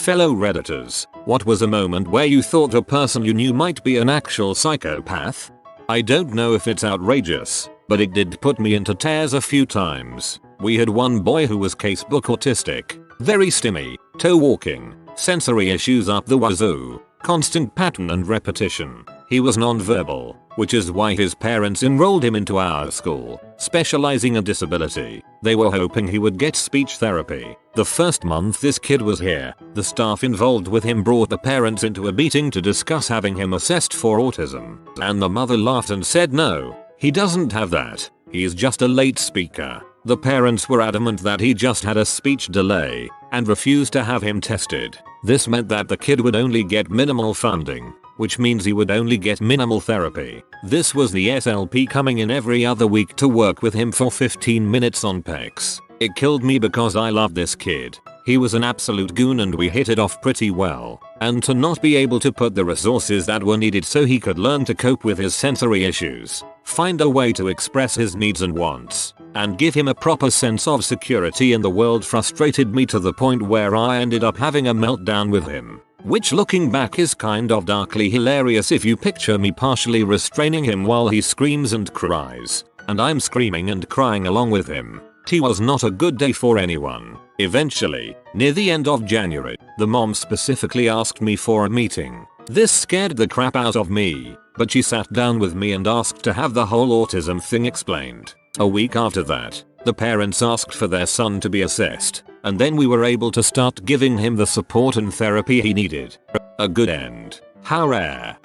Fellow Redditors, what was a moment where you thought a person you knew might be an actual psychopath? I don't know if it's outrageous, but it did put me into tears a few times. We had one boy who was casebook autistic, very stimmy, toe walking, sensory issues up the wazoo, constant pattern and repetition. He was nonverbal, which is why his parents enrolled him into our school, specializing in disability. They were hoping he would get speech therapy. The first month this kid was here, the staff involved with him brought the parents into a meeting to discuss having him assessed for autism, and the mother laughed and said no, he doesn't have that, he's just a late speaker. The parents were adamant that he just had a speech delay, and refused to have him tested. This meant that the kid would only get minimal funding, which means he would only get minimal therapy. This was the SLP coming in every other week to work with him for 15 minutes on PECs. It killed me because I loved this kid. He was an absolute goon and we hit it off pretty well. And to not be able to put the resources that were needed so he could learn to cope with his sensory issues, find a way to express his needs and wants, and give him a proper sense of security in the world frustrated me to the point where I ended up having a meltdown with him. Which looking back is kind of darkly hilarious if you picture me partially restraining him while he screams and cries, and I'm screaming and crying along with him. It was not a good day for anyone. Eventually, near the end of January, the mom specifically asked me for a meeting. This scared the crap out of me, but she sat down with me and asked to have the whole autism thing explained. A week after that, the parents asked for their son to be assessed, and then we were able to start giving him the support and therapy he needed. A good end. How rare.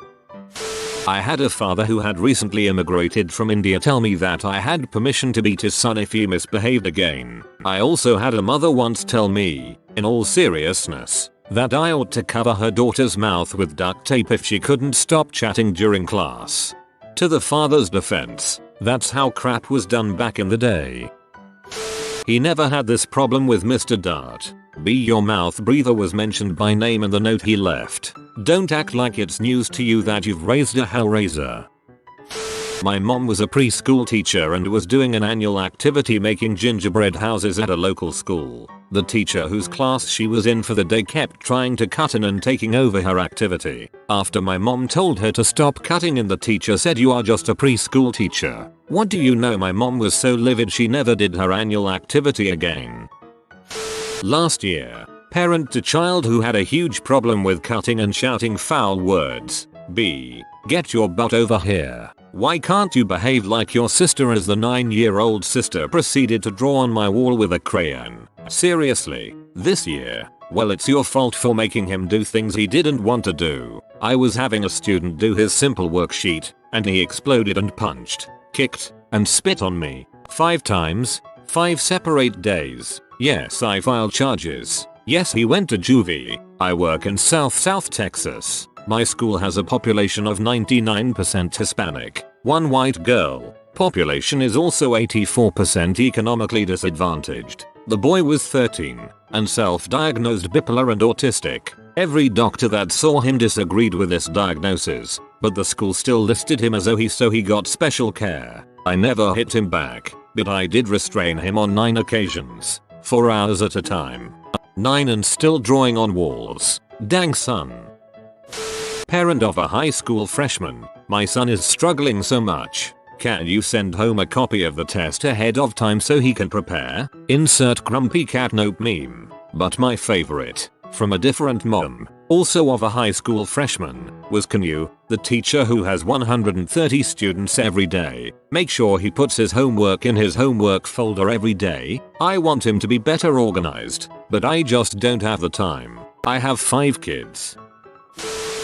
I had a father who had recently immigrated from India tell me that I had permission to beat his son if he misbehaved again. I also had a mother once tell me, in all seriousness, that I ought to cover her daughter's mouth with duct tape if she couldn't stop chatting during class. To the father's defense, that's how crap was done back in the day. He never had this problem with Mr. Dart. Be your mouth breather was mentioned by name in the note he left. Don't act like it's news to you that you've raised a hellraiser. My mom was a preschool teacher and was doing an annual activity making gingerbread houses at a local school. The teacher whose class she was in for the day kept trying to cut in and taking over her activity. After my mom told her to stop cutting in, the teacher said, "You are just a preschool teacher." What do you know? My mom was so livid she never did her annual activity again. Last year, parent to child who had a huge problem with cutting and shouting foul words. B. Get your butt over here. Why can't you behave like your sister? As the 9-year-old sister proceeded to draw on my wall with a crayon. Seriously, this year? Well, it's your fault for making him do things he didn't want to do. I was having a student do his simple worksheet, and he exploded and punched, kicked, and spit on me. 5 times, 5 separate days. Yes, I filed charges. Yes, he went to juvie. I work in South Texas. My school has a population of 99% Hispanic, 1 white girl. Population is also 84% economically disadvantaged. The boy was 13 and self-diagnosed bipolar and autistic. Every doctor that saw him disagreed with this diagnosis, but the school still listed him as OHI, so he got special care. I never hit him back, but I did restrain him on 9 occasions, 4 hours at a time. 9 and still drawing on walls. Dang son. Parent of a high school freshman, my son is struggling so much. Can you send home a copy of the test ahead of time so he can prepare? Insert grumpy cat note meme. But my favorite, from a different mom, also of a high school freshman, was, can you, the teacher who has 130 students every day, make sure he puts his homework in his homework folder every day? I want him to be better organized, but I just don't have the time. I have 5 kids.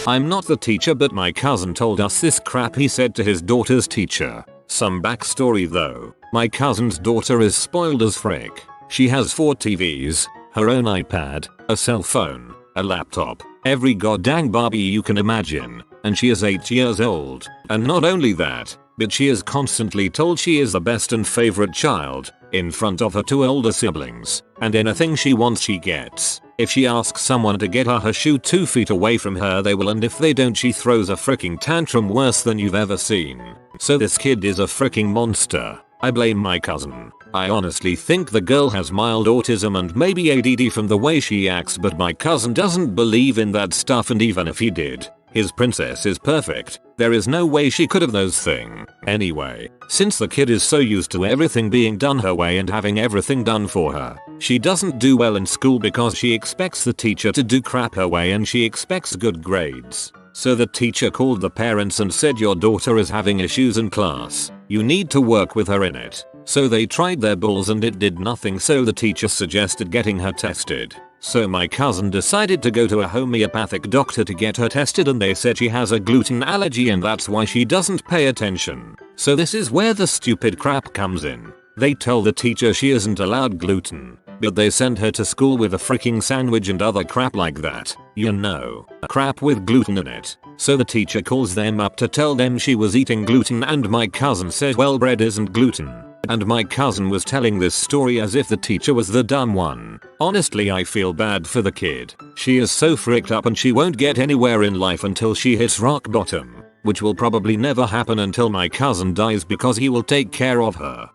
I'm not the teacher, but my cousin told us this crap he said to his daughter's teacher. Some backstory though. My cousin's daughter is spoiled as frick. She has 4 TVs, her own iPad, a cell phone, a laptop, every goddamn Barbie you can imagine, and she is 8 years old. And not only that, but she is constantly told she is the best and favorite child, in front of her 2 older siblings, and anything she wants she gets. If she asks someone to get her shoe 2 feet away from her, they will, and if they don't, she throws a freaking tantrum worse than you've ever seen. So this kid is a freaking monster. I blame my cousin. I honestly think the girl has mild autism and maybe ADD from the way she acts, but my cousin doesn't believe in that stuff, and even if he did, his princess is perfect. There is no way she could have those things. Anyway, since the kid is so used to everything being done her way and having everything done for her, she doesn't do well in school because she expects the teacher to do crap her way and she expects good grades. So the teacher called the parents and said, your daughter is having issues in class. You need to work with her in it. So they tried their balls and it did nothing, so the teacher suggested getting her tested. So my cousin decided to go to a homeopathic doctor to get her tested, and they said she has a gluten allergy and that's why she doesn't pay attention. So this is where the stupid crap comes in. They tell the teacher she isn't allowed gluten, but they send her to school with a freaking sandwich and other crap like that. You know, crap with gluten in it. So the teacher calls them up to tell them she was eating gluten, and my cousin said, well, bread isn't gluten. And my cousin was telling this story as if the teacher was the dumb one. Honestly, I feel bad for the kid. She is so freaked up and she won't get anywhere in life until she hits rock bottom, which will probably never happen until my cousin dies because he will take care of her.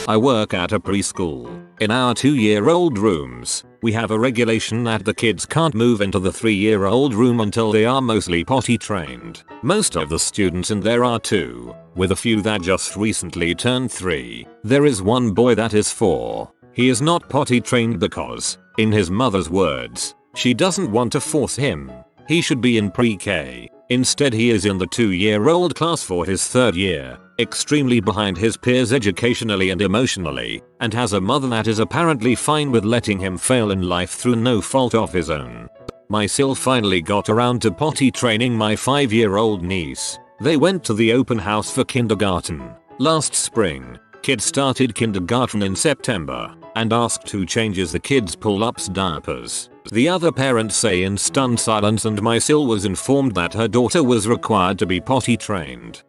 I work at a preschool. In our 2-year-old rooms, we have a regulation that the kids can't move into the 3-year-old room until they are mostly potty trained. Most of the students in there are 2, with a few that just recently turned 3. There is one boy that is 4. He is not potty trained because, in his mother's words, she doesn't want to force him. He should be in pre-K. Instead, he is in the 2-year-old class for his 3rd year, extremely behind his peers educationally and emotionally, and has a mother that is apparently fine with letting him fail in life through no fault of his own. My sil finally got around to potty training my 5-year-old niece. They went to the open house for kindergarten last spring. Kid started kindergarten in September and asked who changes the kids' pull-ups diapers. The other parents say in stunned silence, and my sil was informed that her daughter was required to be potty trained.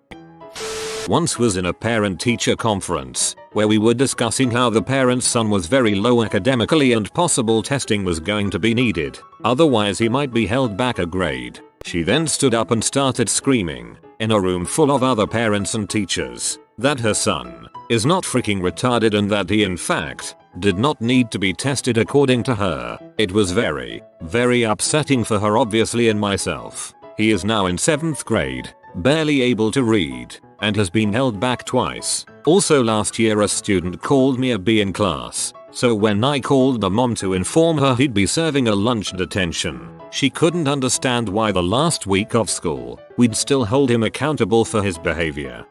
Once was in a parent-teacher conference where we were discussing how the parent's son was very low academically and possible testing was going to be needed, otherwise he might be held back a grade. She then stood up and started screaming, in a room full of other parents and teachers, that her son is not freaking retarded and that he in fact did not need to be tested according to her. It was very, very upsetting for her obviously and myself. He is now in 7th grade, barely able to read, and has been held back twice. Also last year a student called me a B in class, so when I called the mom to inform her he'd be serving a lunch detention, she couldn't understand why the last week of school we'd still hold him accountable for his behavior.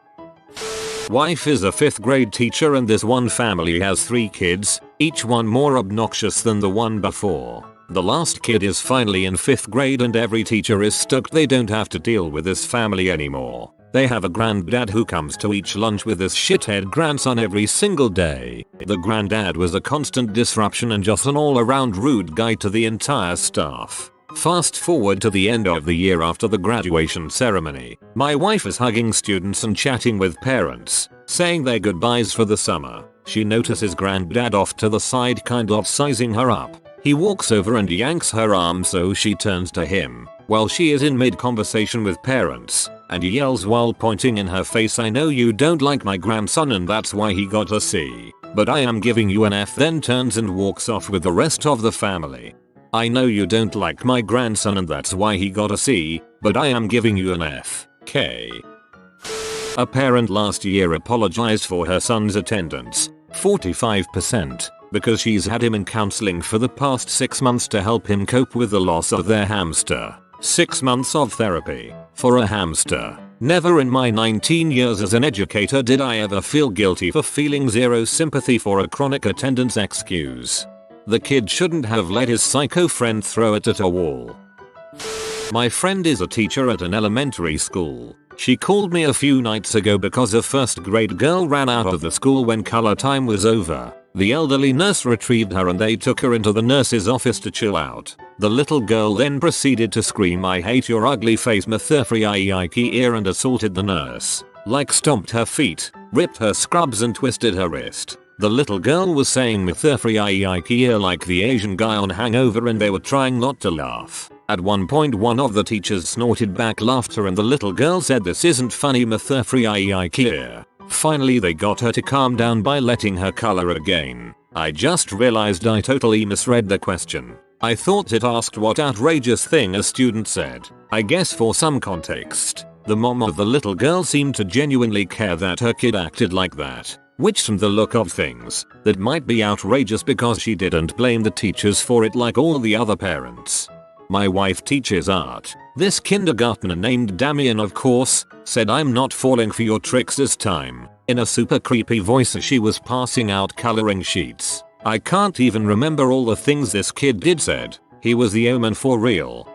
Wife is a 5th grade teacher and this one family has 3 kids, each one more obnoxious than the one before. The last kid is finally in 5th grade and every teacher is stoked they don't have to deal with this family anymore. They have a granddad who comes to each lunch with this shithead grandson every single day. The granddad was a constant disruption and just an all-around rude guy to the entire staff. Fast forward to the end of the year after the graduation ceremony. My wife is hugging students and chatting with parents, saying their goodbyes for the summer. She notices granddad off to the side kind of sizing her up. He walks over and yanks her arm so she turns to him while she is in mid-conversation with parents and yells while pointing in her face, I know you don't like my grandson and that's why he got a C, but I am giving you an F, then turns and walks off with the rest of the family. I know you don't like my grandson and that's why he got a C, but I am giving you an F. K. A parent last year apologized for her son's attendance, 45%, because she's had him in counseling for the past 6 months to help him cope with the loss of their hamster. 6 months of therapy for a hamster. Never in my 19 years as an educator did I ever feel guilty for feeling zero sympathy for a chronic attendance excuse. The kid shouldn't have let his psycho friend throw it at a wall. My friend is a teacher at an elementary school. She called me a few nights ago because a 1st grade girl ran out of the school when color time was over. The elderly nurse retrieved her and they took her into the nurse's office to chill out. The little girl then proceeded to scream, I hate your ugly face, Ike ear, and assaulted the nurse. Like stomped her feet, ripped her scrubs and twisted her wrist. The little girl was saying Ike ear like the Asian guy on Hangover and they were trying not to laugh. At one point one of the teachers snorted back laughter and the little girl said, this isn't funny Ike ear. Finally they got her to calm down by letting her color again. I just realized I totally misread the question. I thought it asked what outrageous thing a student said. I guess for some context, the mom of the little girl seemed to genuinely care that her kid acted like that. Which from the look of things, that might be outrageous because she didn't blame the teachers for it like all the other parents. My wife teaches art. This kindergartner named Damien, of course, said I'm not falling for your tricks this time, in a super creepy voice as she was passing out coloring sheets. I can't even remember all the things this kid did said. He was the omen for real.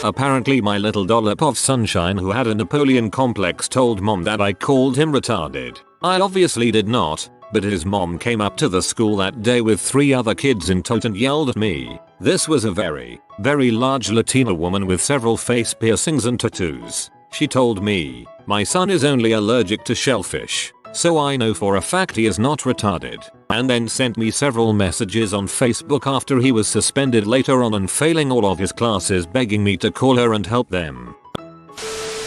Apparently my little dollop of sunshine who had a Napoleon complex told mom that I called him retarded. I obviously did not, but his mom came up to the school that day with 3 other kids in tow and yelled at me. This was a very large Latina woman with several face piercings and tattoos. She told me, my son is only allergic to shellfish, so I know for a fact he is not retarded, and then sent me several messages on Facebook after he was suspended later on and failing all of his classes begging me to call her and help them.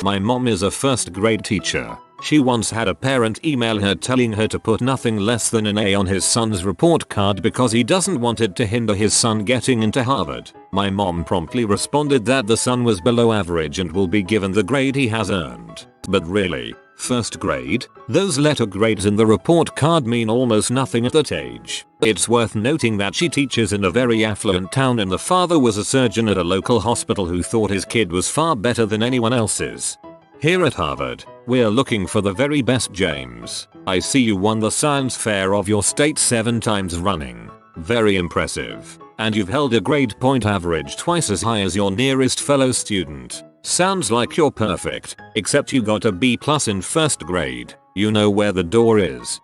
My mom is a first grade teacher. She once had a parent email her telling her to put nothing less than an A on his son's report card because he doesn't want it to hinder his son getting into Harvard. My mom promptly responded that the son was below average and will be given the grade he has earned. But really, first grade? Those letter grades in the report card mean almost nothing at that age. It's worth noting that she teaches in a very affluent town and the father was a surgeon at a local hospital who thought his kid was far better than anyone else's. Here at Harvard, we're looking for the very best, James. I see you won the science fair of your state 7 times running. Very impressive. And you've held a grade point average twice as high as your nearest fellow student. Sounds like you're perfect, except you got a B+ in first grade. You know where the door is.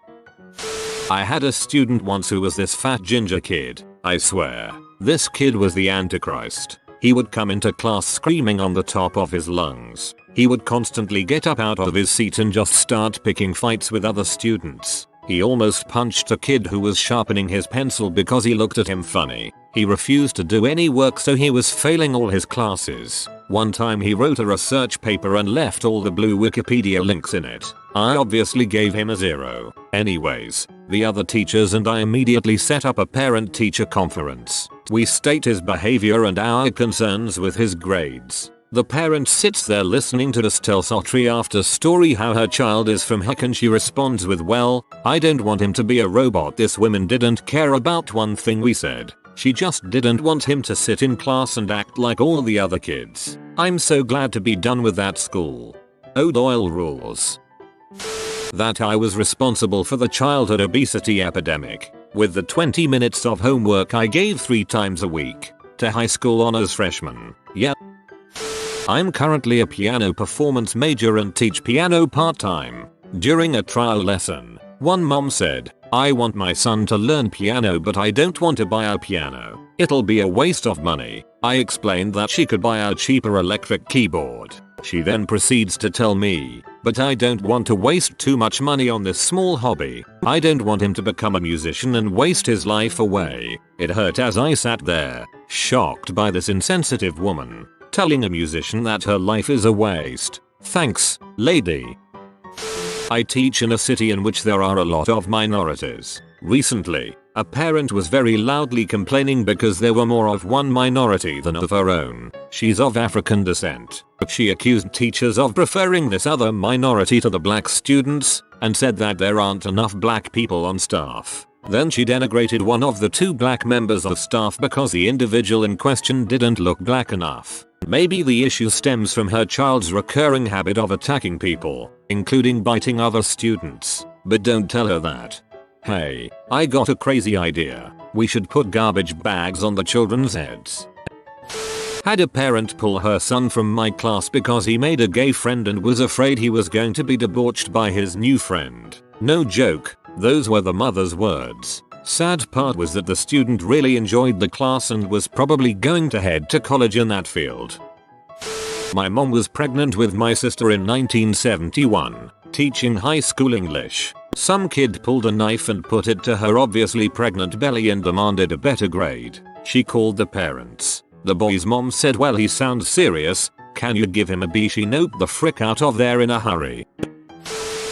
I had a student once who was this fat ginger kid. I swear, this kid was the Antichrist. He would come into class screaming on the top of his lungs. He would constantly get up out of his seat and just start picking fights with other students. He almost punched a kid who was sharpening his pencil because he looked at him funny. He refused to do any work, so he was failing all his classes. One time he wrote a research paper and left all the blue Wikipedia links in it. I obviously gave him a 0. Anyways, the other teachers and I immediately set up a parent-teacher conference. We state his behavior and our concerns with his grades. The parent sits there listening to us tell story after story how her child is from heck, and she responds with, well, I don't want him to be a robot. This woman didn't care about one thing we said. She just didn't want him to sit in class and act like all the other kids. I'm so glad to be done with that school. Oh, Doyle rules. That I was responsible for the childhood obesity epidemic, with the 20 minutes of homework I gave 3 times a week to high school honors freshmen. Yep. I'm currently a piano performance major and teach piano part-time. During a trial lesson, one mom said, I want my son to learn piano but I don't want to buy a piano. It'll be a waste of money. I explained that she could buy a cheaper electric keyboard. She then proceeds to tell me, but I don't want to waste too much money on this small hobby. I don't want him to become a musician and waste his life away. It hurt as I sat there, shocked by this insensitive woman telling a musician that her life is a waste. Thanks, lady. I teach in a city in which there are a lot of minorities. Recently, a parent was very loudly complaining because there were more of one minority than of her own. She's of African descent. She accused teachers of preferring this other minority to the black students and said that there aren't enough black people on staff. Then she denigrated one of the 2 black members of staff because the individual in question didn't look black enough. Maybe the issue stems from her child's recurring habit of attacking people, including biting other students. But don't tell her that. Hey, I got a crazy idea. We should put garbage bags on the children's heads. Had a parent pull her son from my class because he made a gay friend and was afraid he was going to be debauched by his new friend. No joke, those were the mother's words. Sad part was that the student really enjoyed the class and was probably going to head to college in that field. My mom was pregnant with my sister in 1971, teaching high school English. Some kid pulled a knife and put it to her obviously pregnant belly and demanded a better grade. She called the parents. The boy's mom said, well, he sounds serious. Can you give him a B? She noped the frick out of there in a hurry.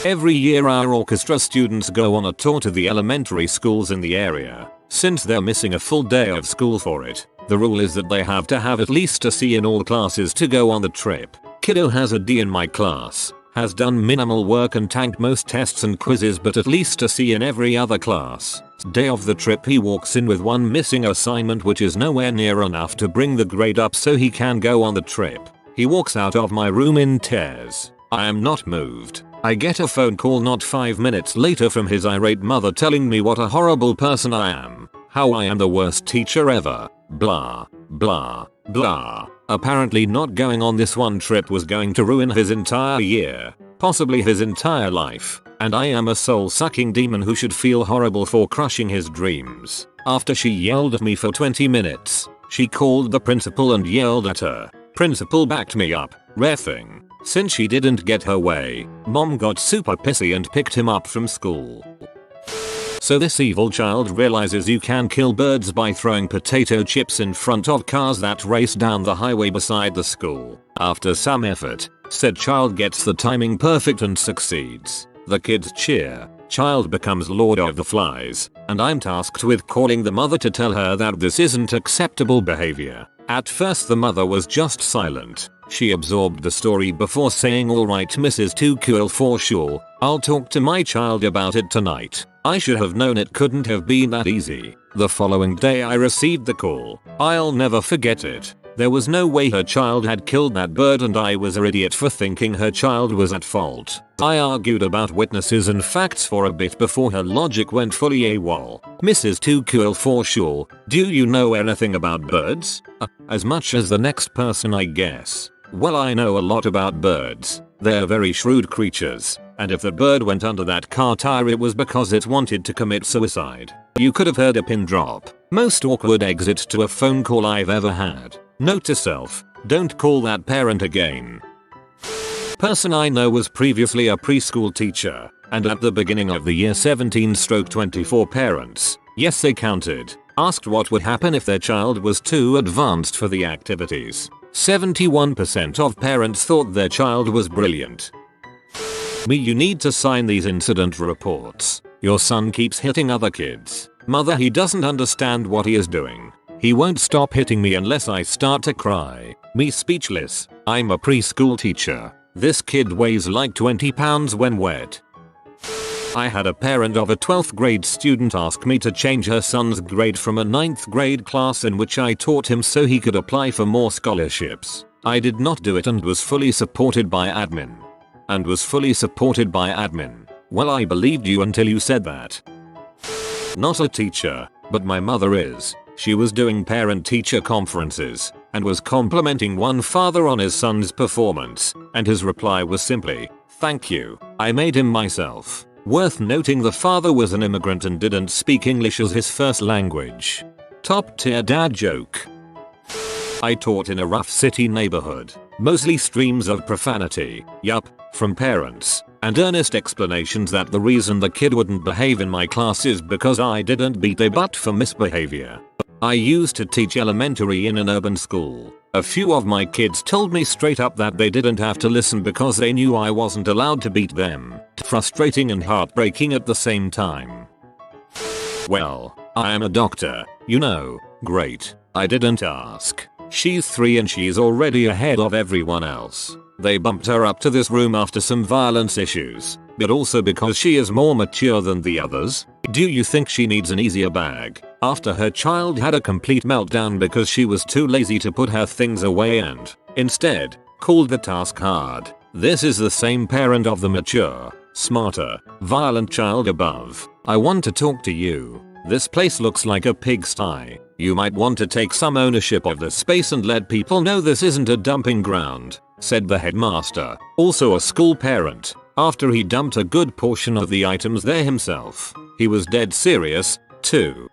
Every year our orchestra students go on a tour to the elementary schools in the area. Since they're missing a full day of school for it, the rule is that they have to have at least a C in all classes to go on the trip. Kiddo has a D in my class, has done minimal work and tanked most tests and quizzes but at least a C in every other class. Day of the trip he walks in with one missing assignment which is nowhere near enough to bring the grade up so he can go on the trip. He walks out of my room in tears. I am not moved. I get a phone call not 5 minutes later from his irate mother telling me what a horrible person I am, how I am the worst teacher ever, blah, blah, blah. Apparently not going on this one trip was going to ruin his entire year, possibly his entire life, and I am a soul-sucking demon who should feel horrible for crushing his dreams. After she yelled at me for 20 minutes, she called the principal and yelled at her. Principal backed me up, rare thing. Since she didn't get her way, mom got super pissy and picked him up from school. So this evil child realizes you can kill birds by throwing potato chips in front of cars that race down the highway beside the school. After some effort, said child gets the timing perfect and succeeds. The kids cheer, child becomes lord of the flies, and I'm tasked with calling the mother to tell her that this isn't acceptable behavior. At first the mother was just silent. She absorbed the story before saying alright Mrs. Too Cool for sure, I'll talk to my child about it tonight. I should have known it couldn't have been that easy. The following day I received the call. I'll never forget it. There was no way her child had killed that bird and I was an idiot for thinking her child was at fault. I argued about witnesses and facts for a bit before her logic went fully AWOL. Mrs. Too Cool for sure, do you know anything about birds? As much as the next person I guess. Well, I know a lot about birds. They're very shrewd creatures, and if the bird went under that car tire it was because it wanted to commit suicide. You could have heard a pin drop. Most awkward exit to a phone call I've ever had. Note to self, don't call that parent again. Person I know was previously a preschool teacher, and at the beginning of the year 17/24 parents, yes they counted, asked what would happen if their child was too advanced for the activities. 71% of parents thought their child was brilliant. Me, you need to sign these incident reports. Your son keeps hitting other kids. Mother, he doesn't understand what he is doing. He won't stop hitting me unless I start to cry. Me speechless. I'm a preschool teacher. This kid weighs like 20 pounds when wet. I had a parent of a 12th grade student ask me to change her son's grade from a 9th grade class in which I taught him so he could apply for more scholarships. I did not do it and was fully supported by admin. Well, I believed you until you said that. Not a teacher, but my mother is. She was doing parent-teacher conferences and was complimenting one father on his son's performance, and his reply was simply, "Thank you, I made him myself." Worth noting the father was an immigrant and didn't speak English as his first language. Top tier dad joke. I taught in a rough city neighborhood, mostly streams of profanity, yup, from parents, and earnest explanations that the reason the kid wouldn't behave in my class is because I didn't beat a butt for misbehavior. I used to teach elementary in an urban school. A few of my kids told me straight up that they didn't have to listen because they knew I wasn't allowed to beat them. Frustrating and heartbreaking at the same time. Well, I am a doctor, you know. Great. I didn't ask. She's 3 and she's already ahead of everyone else. They bumped her up to this room after some violence issues, but also because she is more mature than the others. Do you think she needs an easier bag? After her child had a complete meltdown because she was too lazy to put her things away and, instead, called the task hard. This is the same parent of the mature, smarter, violent child above. I want to talk to you. This place looks like a pigsty. You might want to take some ownership of the space and let people know this isn't a dumping ground, said the headmaster, also a school parent, after he dumped a good portion of the items there himself. He was dead serious, too.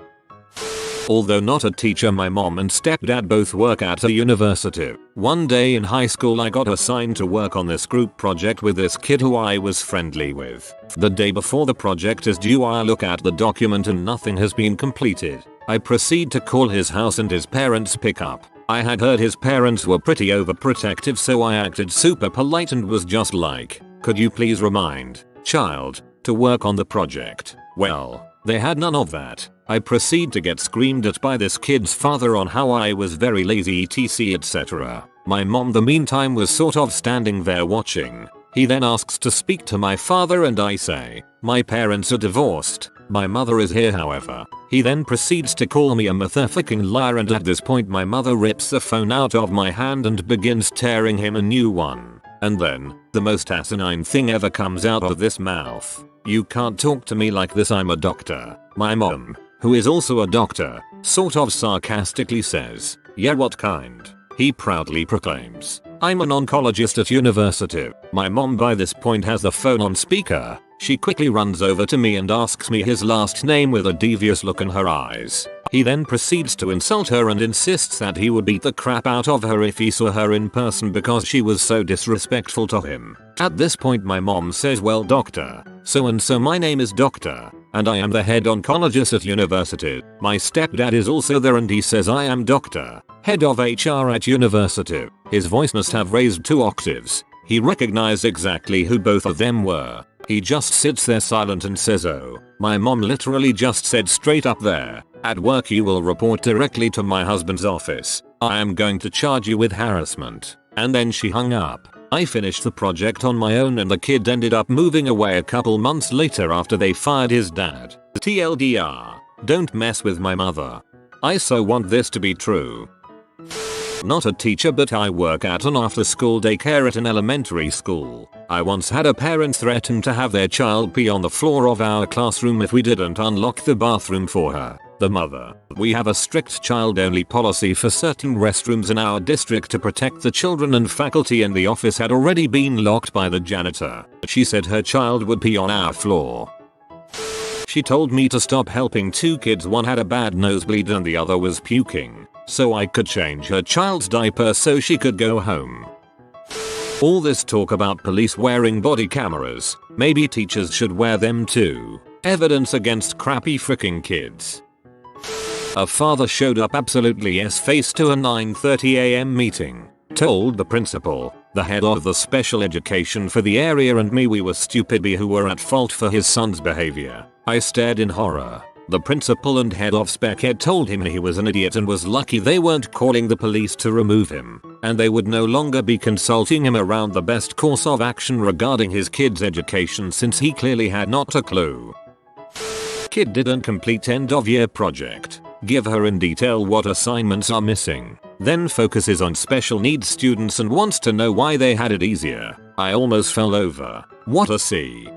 Although not a teacher, my mom and stepdad both work at a university. One day in high school I got assigned to work on this group project with this kid who I was friendly with. The day before the project is due I look at the document and nothing has been completed. I proceed to call his house and his parents pick up. I had heard his parents were pretty overprotective, so I acted super polite and was just like, "Could you please remind child to work on the project. Well, they had none of that. I proceed to get screamed at by this kid's father on how I was very lazy etc etc. My mom the meantime was sort of standing there watching. He then asks to speak to my father and I say, my parents are divorced. My mother is here however. He then proceeds to call me a motherfucking liar and at this point my mother rips the phone out of my hand and begins tearing him a new one. And then, the most asinine thing ever comes out of this mouth. You can't talk to me like this, I'm a doctor. My mom, who is also a doctor, sort of sarcastically says, yeah, what kind? He proudly proclaims, I'm an oncologist at university. My mom by this point has the phone on speaker. She quickly runs over to me and asks me his last name with a devious look in her eyes. He then proceeds to insult her and insists that he would beat the crap out of her if he saw her in person because she was so disrespectful to him. At this point my mom says, well doctor, so and so my name is doctor, and I am the head oncologist at university. My stepdad is also there and he says I am doctor, head of HR at university. His voice must have raised 2 octaves. He recognized exactly who both of them were. He just sits there silent and says, oh, my mom literally just said straight up there, at work you will report directly to my husband's office. I am going to charge you with harassment. And then she hung up. I finished the project on my own and the kid ended up moving away a couple months later after they fired his dad. TLDR, don't mess with my mother. I so want this to be true. Not a teacher, but I work at an after-school daycare at an elementary school. I once had a parent threaten to have their child pee on the floor of our classroom if we didn't unlock the bathroom for her, the mother. We have a strict child-only policy for certain restrooms in our district to protect the children, and faculty in the office had already been locked by the janitor. She said her child would pee on our floor. She told me to stop helping 2 kids, one had a bad nosebleed and the other was puking, so I could change her child's diaper so she could go home. All this talk about police wearing body cameras, maybe teachers should wear them too. Evidence against crappy freaking kids. A father showed up absolutely s-faced to a 9:30 AM meeting. Told the principal, the head of the special education for the area and me we were stupid who were at fault for his son's behavior. I stared in horror. The principal and head of spec ed told him he was an idiot and was lucky they weren't calling the police to remove him, and they would no longer be consulting him around the best course of action regarding his kid's education since he clearly had not a clue. Kid didn't complete end of year project. Give her in detail what assignments are missing. Then focuses on special needs students and wants to know why they had it easier. I almost fell over. What a C.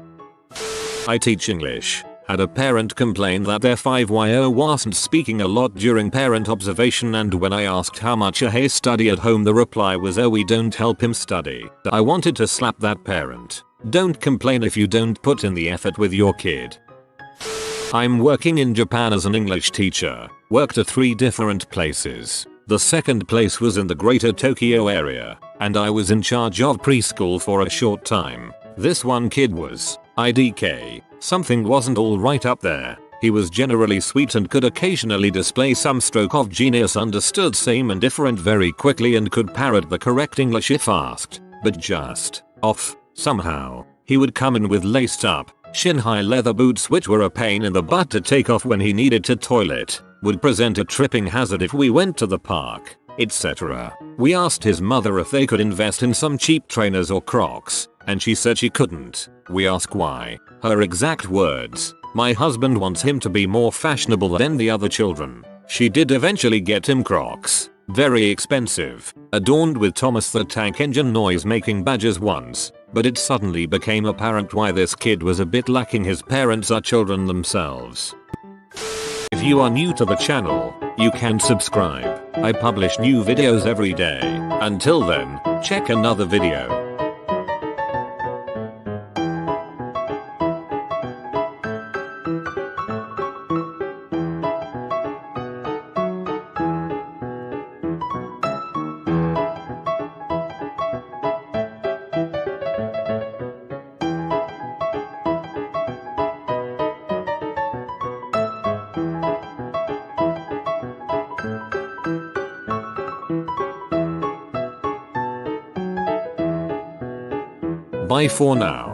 I teach English. Had a parent complain that their 5-year wasn't speaking a lot during parent observation, and when I asked how much he study at home the reply was, oh, we don't help him study. I wanted to slap that parent. Don't complain if you don't put in the effort with your kid. I'm working in Japan as an English teacher. Worked at 3 different places. The second place was in the greater Tokyo area, and I was in charge of preschool for a short time. This one kid was IDK. Something wasn't all right up there. He was generally sweet and could occasionally display some stroke of genius, understood same and different very quickly, and could parrot the correct English if asked, but just off. Somehow, he would come in with laced up, shin-high leather boots which were a pain in the butt to take off when he needed to toilet, would present a tripping hazard if we went to the park, etc. We asked his mother if they could invest in some cheap trainers or Crocs, and she said she couldn't. We ask why. Her exact words, my husband wants him to be more fashionable than the other children. She did eventually get him Crocs. Very expensive, adorned with Thomas the Tank Engine noise making badges once, but it suddenly became apparent why this kid was a bit lacking. His parents are children themselves. If you are new to the channel, you can subscribe. I publish new videos every day. Until then, check another video. Bye for now.